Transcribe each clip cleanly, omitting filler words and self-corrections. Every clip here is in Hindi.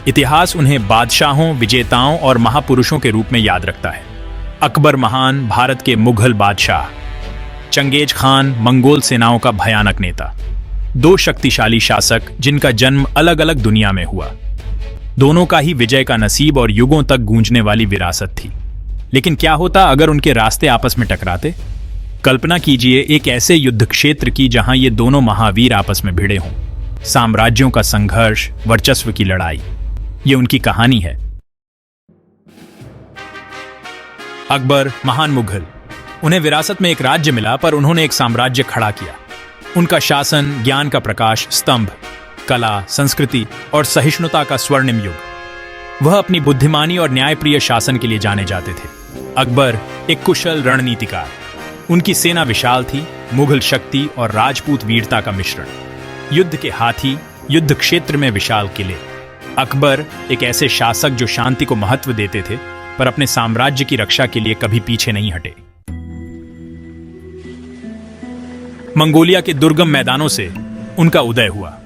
इतिहास उन्हें बादशाहों, विजेताओं और महापुरुषों के रूप में याद रखता है। अकबर महान भारत के मुगल बादशाह, चंगेज खान मंगोल सेनाओं का भयानक नेता, दो शक्तिशाली शासक जिनका जन्म अलग अलग दुनिया में हुआ। दोनों का ही विजय का नसीब और युगों तक गूंजने वाली विरासत थी। लेकिन क्या होता अगर उनके रास्ते आपस में टकराते? कल्पना कीजिए एक ऐसे युद्ध क्षेत्र की जहां ये दोनों महावीर आपस में भिड़े हों। साम्राज्यों का संघर्ष, वर्चस्व की लड़ाई, ये उनकी कहानी है। अकबर महान मुगल, उन्हें विरासत में एक राज्य मिला पर उन्होंने एक साम्राज्य खड़ा किया। उनका शासन ज्ञान का प्रकाश स्तंभ, कला, संस्कृति और सहिष्णुता का स्वर्णिम युग। वह अपनी बुद्धिमानी और न्यायप्रिय शासन के लिए जाने जाते थे। अकबर एक कुशल रणनीतिकार, उनकी सेना विशाल थी, मुगल शक्ति और राजपूत वीरता का मिश्रण। युद्ध के हाथी, युद्ध क्षेत्र में विशाल किले। अकबर एक ऐसे शासक जो शांति को महत्व देते थे पर अपने साम्राज्य की रक्षा के लिए कभी पीछे नहीं हटे। मंगोलिया के दुर्गम मैदानों से उनका उदय हुआ।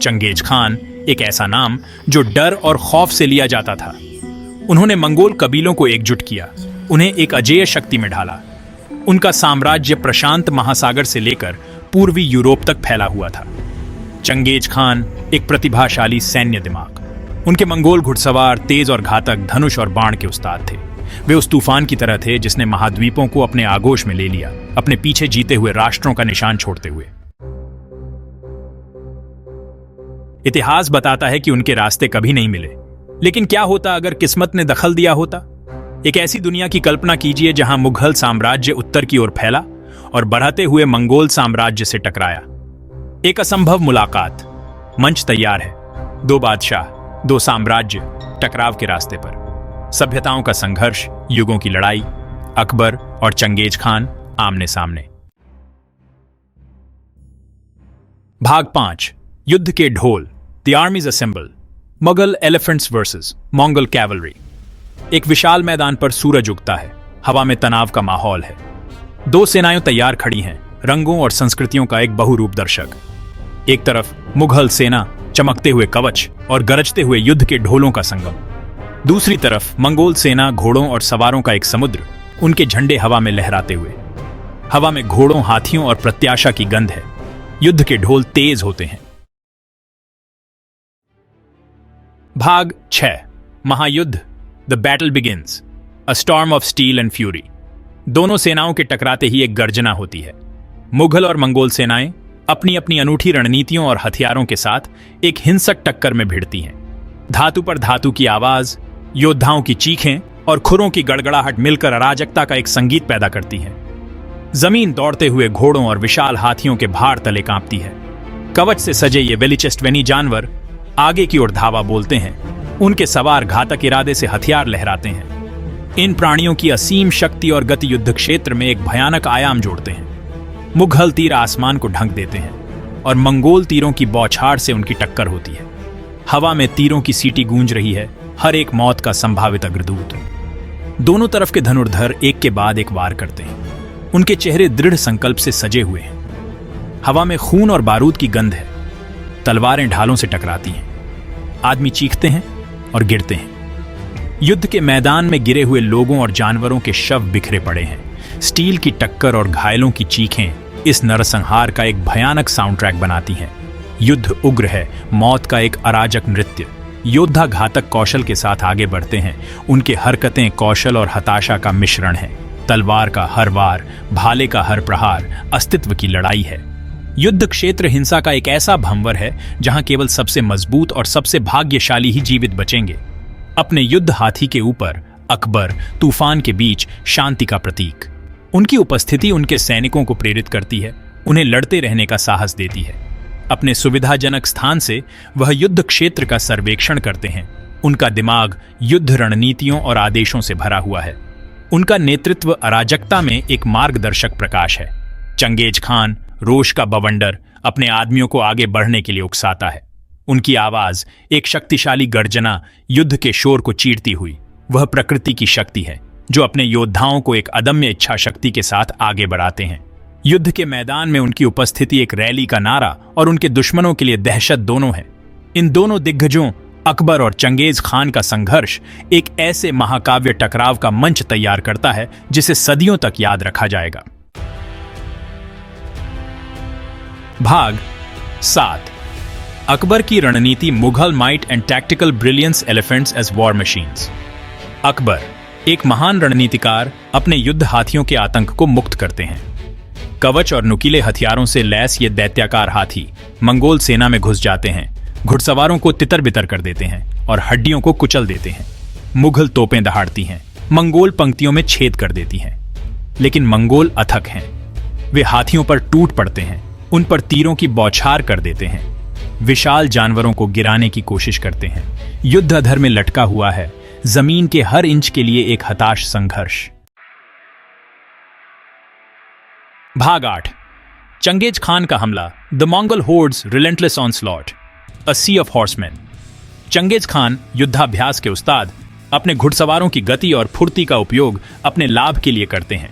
चंगेज खान एक ऐसा नाम जो डर और खौफ से लिया जाता था। उन्होंने मंगोल कबीलों को एकजुट किया, उन्हें एक अजेय शक्ति में ढाला। उनका साम्राज्य प्रशांत महासागर से लेकर पूर्वी यूरोप तक फैला हुआ था। चंगेज खान एक प्रतिभाशाली सैन्य दिमाग, उनके मंगोल घुड़सवार तेज और घातक धनुष और बाण के उस्ताद थे। वे उस तूफान की तरह थे जिसने महाद्वीपों को अपने आगोश में ले लिया, अपने पीछे जीते हुए राष्ट्रों का निशान छोड़ते हुए। इतिहास बताता है कि उनके रास्ते कभी नहीं मिले। लेकिन क्या होता अगर किस्मत ने दखल दिया होता? एक ऐसी दुनिया की कल्पना कीजिए जहां मुगल साम्राज्य उत्तर की ओर फैला और बढ़ते हुए मंगोल साम्राज्य से टकराया। एक असंभव मुलाकात, मंच तैयार है। दो बादशाह, दो साम्राज्य टकराव के रास्ते पर। सभ्यताओं का संघर्ष, युगों की लड़ाई, अकबर और चंगेज खान आमने सामने। भाग 5, युद्ध के ढोल, the armies assemble, Mughal elephants versus Mongol cavalry. एक विशाल मैदान पर सूरज उगता है, हवा में तनाव का माहौल है। दो सेनाएं तैयार खड़ी हैं, रंगों और संस्कृतियों का एक बहुरूप दर्शक। एक तरफ मुगल सेना, चमकते हुए कवच और गरजते हुए युद्ध के ढोलों का संगम। दूसरी तरफ मंगोल सेना, घोड़ों और सवारों का एक समुद्र, उनके झंडे हवा में लहराते हुए। हवा में घोड़ों, हाथियों और प्रत्याशा की गंध है। युद्ध के ढोल तेज होते हैं। भाग 6, महायुद्ध, the battle begins, a storm of steel and fury. दोनों सेनाओं के टकराते ही एक गर्जना होती है। मुगल और मंगोल सेनाएं अपनी अपनी अनूठी रणनीतियों और हथियारों के साथ एक हिंसक टक्कर में भिड़ती हैं। धातु पर धातु की आवाज, योद्धाओं की चीखें और खुरों की गड़गड़ाहट मिलकर अराजकता का एक संगीत पैदा करती है। जमीन दौड़ते हुए घोड़ों और विशाल हाथियों के भार तले कांपती है। कवच से सजे ये वेलिचेस्टवेनी जानवर आगे की ओर धावा बोलते हैं। उनके सवार घातक इरादे से हथियार लहराते हैं। इन प्राणियों की असीम शक्ति और गति युद्ध क्षेत्र में एक भयानक आयाम जोड़ते हैं। मुगल तीर आसमान को ढक देते हैं और मंगोल तीरों की बौछार से उनकी टक्कर होती है। हवा में तीरों की सीटी गूंज रही है, हर एक मौत का संभावित अग्रदूत। दोनों तरफ के धनुर्धर एक के बाद एक वार करते हैं। उनके चेहरे दृढ़ संकल्प से सजे हुए हैं। हवा में खून और बारूद की गंध है। तलवारें ढालों से टकराती हैं। आदमी चीखते हैं और गिरते हैं। युद्ध के मैदान में गिरे हुए लोगों और जानवरों के शव बिखरे पड़े हैं। स्टील की टक्कर और घायलों की चीखें इस नरसंहार का एक भयानक साउंड ट्रैक बनाती हैं। युद्ध उग्र है, मौत का एक अराजक नृत्य। योद्धा घातक कौशल के साथ आगे बढ़ते हैं। उनके हरकतें कौशल और हताशा का मिश्रण है। तलवार का हर वार, भाले का हर प्रहार अस्तित्व की लड़ाई है। युद्ध क्षेत्र हिंसा का एक ऐसा भंवर है जहां केवल सबसे मजबूत और सबसे भाग्यशाली ही जीवित बचेंगे। अपने युद्ध हाथी के ऊपर अकबर तूफान के बीच शांति का प्रतीक। उनकी उपस्थिति उनके सैनिकों को प्रेरित करती है, उन्हें लड़ते रहने का साहस देती है। अपने सुविधाजनक स्थान से वह युद्ध क्षेत्र का सर्वेक्षण करते हैं। उनका दिमाग युद्ध रणनीतियों और आदेशों से भरा हुआ है। उनका नेतृत्व अराजकता में एक मार्गदर्शक प्रकाश है। चंगेज खान रोष का बवंडर अपने आदमियों को आगे बढ़ने के लिए उकसाता है। उनकी आवाज एक शक्तिशाली गर्जना, युद्ध के शोर को चीरती हुई। वह प्रकृति की शक्ति है जो अपने योद्धाओं को एक अदम्य इच्छा शक्ति के साथ आगे बढ़ाते हैं। युद्ध के मैदान में उनकी उपस्थिति एक रैली का नारा और उनके दुश्मनों के लिए दहशत दोनों है। इन दोनों दिग्गजों अकबर और चंगेज खान का संघर्ष एक ऐसे महाकाव्य टकराव का मंच तैयार करता है जिसे सदियों तक याद रखा जाएगा। भाग 7। अकबर की रणनीति, Mughal might and tactical brilliance elephants as war machines. Akbar एक महान रणनीतिकार अपने युद्ध हाथियों के आतंक को मुक्त करते हैं। कवच और नुकीले हथियारों से लैस ये दैत्याकार हाथी मंगोल सेना में घुस जाते हैं, घुड़सवारों को तितर बितर कर देते हैं और हड्डियों को कुचल देते हैं। मुगल तोपें दहाड़ती हैं, मंगोल पंक्तियों में छेद कर देती हैं। लेकिन मंगोल अथक हैं, वे हाथियों पर टूट पड़ते हैं, उन पर तीरों की बौछार कर देते हैं, विशाल जानवरों को गिराने की कोशिश करते हैं। युद्ध अधर में लटका हुआ है, जमीन के हर इंच के लिए एक हताश संघर्ष। भाग 8। चंगेज खान का हमला, the Mongol hordes relentless onslaught, a sea of horseman. Changez Khan युद्धाभ्यास के उस्ताद अपने घुड़सवारों की गति और फुर्ती का उपयोग अपने लाभ के लिए करते हैं।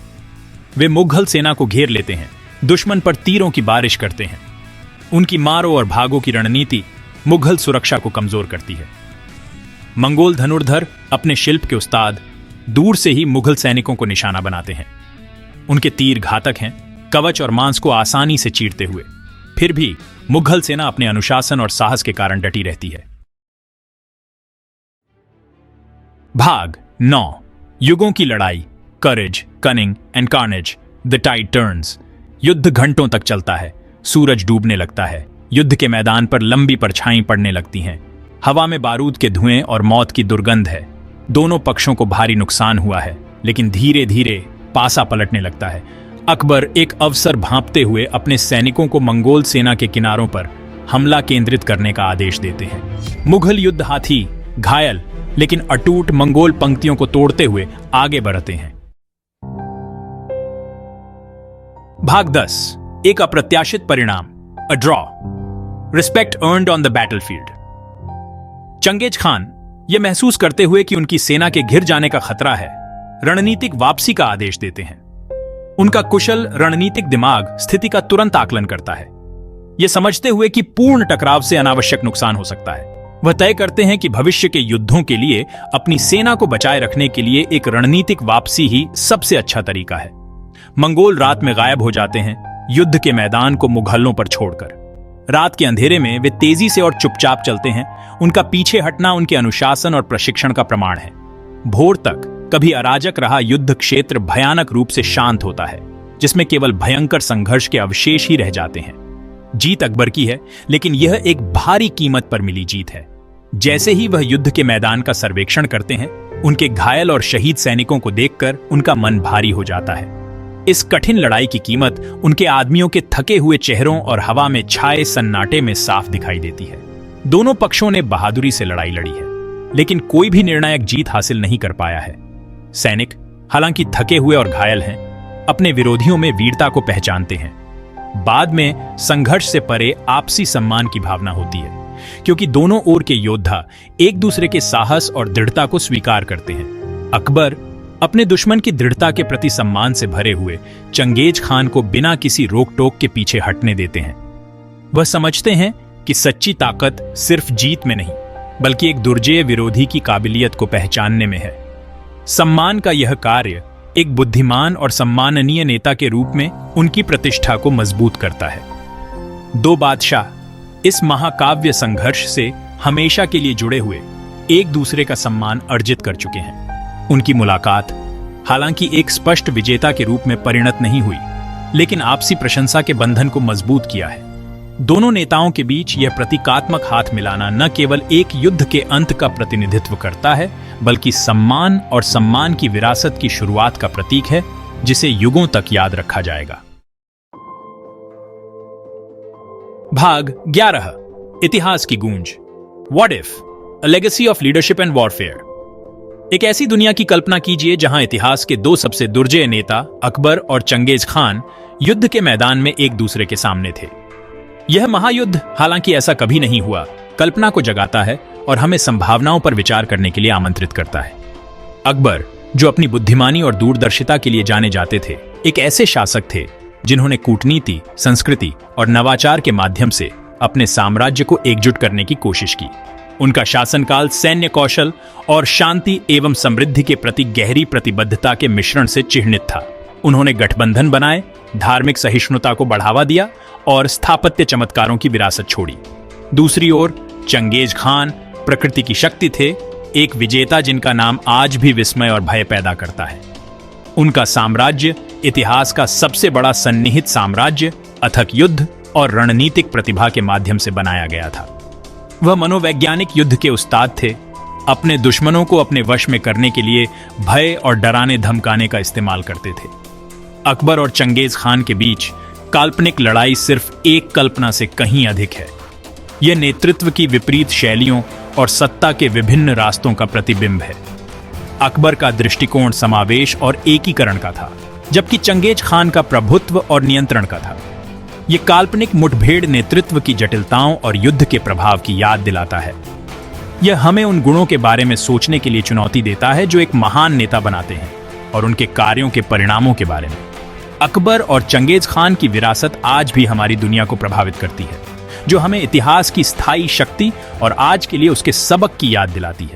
वे मुगल सेना को घेर लेते हैं, दुश्मन पर तीरों की बारिश करते हैं। उनकी मारो और भागो की रणनीति मुगल सुरक्षा को कमजोर करती है। मंगोल धनुर्धर अपने शिल्प के उस्ताद दूर से ही मुगल सैनिकों को निशाना बनाते हैं। उनके तीर घातक हैं, कवच और मांस को आसानी से चीरते हुए। फिर भी मुगल सेना अपने अनुशासन और साहस के कारण डटी रहती है। भाग 9। युगों की लड़ाई, courage, cunning and carnage, the tide turns. युद्ध घंटों तक चलता है, सूरज डूबने लगता है, युद्ध के मैदान पर लंबी परछाई पड़ने लगती हैं। हवा में बारूद के धुएं और मौत की दुर्गंध है। दोनों पक्षों को भारी नुकसान हुआ है, लेकिन धीरे धीरे पासा पलटने लगता है। अकबर एक अवसर भांपते हुए अपने सैनिकों को मंगोल सेना के किनारों पर हमला केंद्रित करने का आदेश देते हैं। मुगल युद्ध हाथी घायल लेकिन अटूट मंगोल पंक्तियों को तोड़ते हुए आगे बढ़ते हैं। भाग 10। एक अप्रत्याशित परिणाम, a draw, respect earned on the battlefield. Changez Khan यह महसूस करते हुए कि उनकी सेना के घिर जाने का खतरा है, रणनीतिक वापसी का आदेश देते हैं। उनका कुशल रणनीतिक दिमाग स्थिति का तुरंत आकलन करता है। यह समझते हुए कि पूर्ण टकराव से अनावश्यक नुकसान हो सकता है, वह तय करते हैं कि भविष्य के युद्धों के लिए अपनी सेना को बचाए रखने के लिए एक रणनीतिक वापसी ही सबसे अच्छा तरीका है। मंगोल रात में गायब हो जाते हैं, युद्ध के मैदान को मुगलों पर छोड़कर। रात के अंधेरे में वे तेजी से और चुपचाप चलते हैं। उनका पीछे हटना उनके अनुशासन और प्रशिक्षण का प्रमाण है। भोर तक कभी अराजक रहा युद्ध क्षेत्र भयानक रूप से शांत होता है, जिसमें केवल भयंकर संघर्ष के अवशेष ही रह जाते हैं। जीत अकबर की है, लेकिन यह एक भारी कीमत पर मिली जीत है। जैसे ही वह युद्ध के मैदान का सर्वेक्षण करते हैं, उनके घायल और शहीद सैनिकों को देखकर उनका मन भारी हो जाता है। इस कठिन लड़ाई की कीमत उनके आदमियों के थके हुए चेहरों और हवा में छाए सन्नाटे में साफ दिखाई देती है। दोनों पक्षों ने बहादुरी से लड़ाई लड़ी है, लेकिन कोई भी निर्णायक जीत हासिल नहीं कर पाया है। सैनिक, हालांकि थके हुए और घायल हैं, अपने विरोधियों में वीरता को पहचानते हैं। बाद में संघर्ष से परे आपसी सम्मान की भावना होती है, क्योंकि दोनों ओर के योद्धा एक दूसरे के साहस और दृढ़ता को स्वीकार करते हैं। अकबर अपने दुश्मन की दृढ़ता के प्रति सम्मान से भरे हुए चंगेज खान को बिना किसी रोक टोक के पीछे हटने देते हैं। वह समझते हैं कि सच्ची ताकत सिर्फ जीत में नहीं, बल्कि एक दुर्जेय विरोधी की काबिलियत को पहचानने में है। सम्मान का यह कार्य एक बुद्धिमान और सम्माननीय नेता के रूप में उनकी प्रतिष्ठा को मजबूत करता है। दो बादशाह इस महाकाव्य संघर्ष से हमेशा के लिए जुड़े हुए एक दूसरे का सम्मान अर्जित कर चुके हैं। उनकी मुलाकात हालांकि एक स्पष्ट विजेता के रूप में परिणत नहीं हुई, लेकिन आपसी प्रशंसा के बंधन को मजबूत किया है। दोनों नेताओं के बीच यह प्रतीकात्मक हाथ मिलाना न केवल एक युद्ध के अंत का प्रतिनिधित्व करता है, बल्कि सम्मान और सम्मान की विरासत की शुरुआत का प्रतीक है, जिसे युगों तक याद रखा जाएगा। भाग 11। इतिहास की गूंज, what if, a legacy of leadership and warfare. एक ऐसी दुनिया की कल्पना कीजिए जहां इतिहास के दो सबसे दुर्जय नेता अकबर और चंगेज खान युद्ध के मैदान में एक दूसरे के सामने थे। यह महायुद्ध, हालांकि ऐसा कभी नहीं हुआ, कल्पना को जगाता है और हमें संभावनाओं पर विचार करने के लिए आमंत्रित करता है। अकबर, जो अपनी बुद्धिमानी और दूरदर्शिता के लिए जाने जाते थे, एक ऐसे शासक थे जिन्होंने कूटनीति, संस्कृति और नवाचार के माध्यम से अपने साम्राज्य को एकजुट करने की कोशिश की। उनका शासनकाल सैन्य कौशल और शांति एवं समृद्धि के प्रति गहरी प्रतिबद्धता के मिश्रण से चिह्नित था। उन्होंने गठबंधन बनाए, धार्मिक सहिष्णुता को बढ़ावा दिया और स्थापत्य चमत्कारों की विरासत छोड़ी। दूसरी ओर चंगेज खान प्रकृति की शक्ति थे, एक विजेता जिनका नाम आज भी विस्मय और भय पैदा करता है। उनका साम्राज्य इतिहास का सबसे बड़ा सन्निहित साम्राज्य अथक युद्ध और रणनीतिक प्रतिभा के माध्यम से बनाया गया था। वह मनोवैज्ञानिक युद्ध के उस्ताद थे, अपने दुश्मनों को अपने वश में करने के लिए भय और डराने धमकाने का इस्तेमाल करते थे। अकबर और चंगेज खान के बीच काल्पनिक लड़ाई सिर्फ एक कल्पना से कहीं अधिक है। यह नेतृत्व की विपरीत शैलियों और सत्ता के विभिन्न रास्तों का प्रतिबिंब है। अकबर का दृष्टिकोण समावेश और एकीकरण का था, जबकि चंगेज खान का प्रभुत्व और नियंत्रण का था। यह काल्पनिक मुठभेड़ नेतृत्व की जटिलताओं और युद्ध के प्रभाव की याद दिलाता है। यह हमें उन गुणों के बारे में सोचने के लिए चुनौती देता है जो एक महान नेता बनाते हैं, और उनके कार्यों के परिणामों के बारे में। अकबर और चंगेज खान की विरासत आज भी हमारी दुनिया को प्रभावित करती है, जो हमें इतिहास की स्थायी शक्ति और आज के लिए उसके सबक की याद दिलाती है।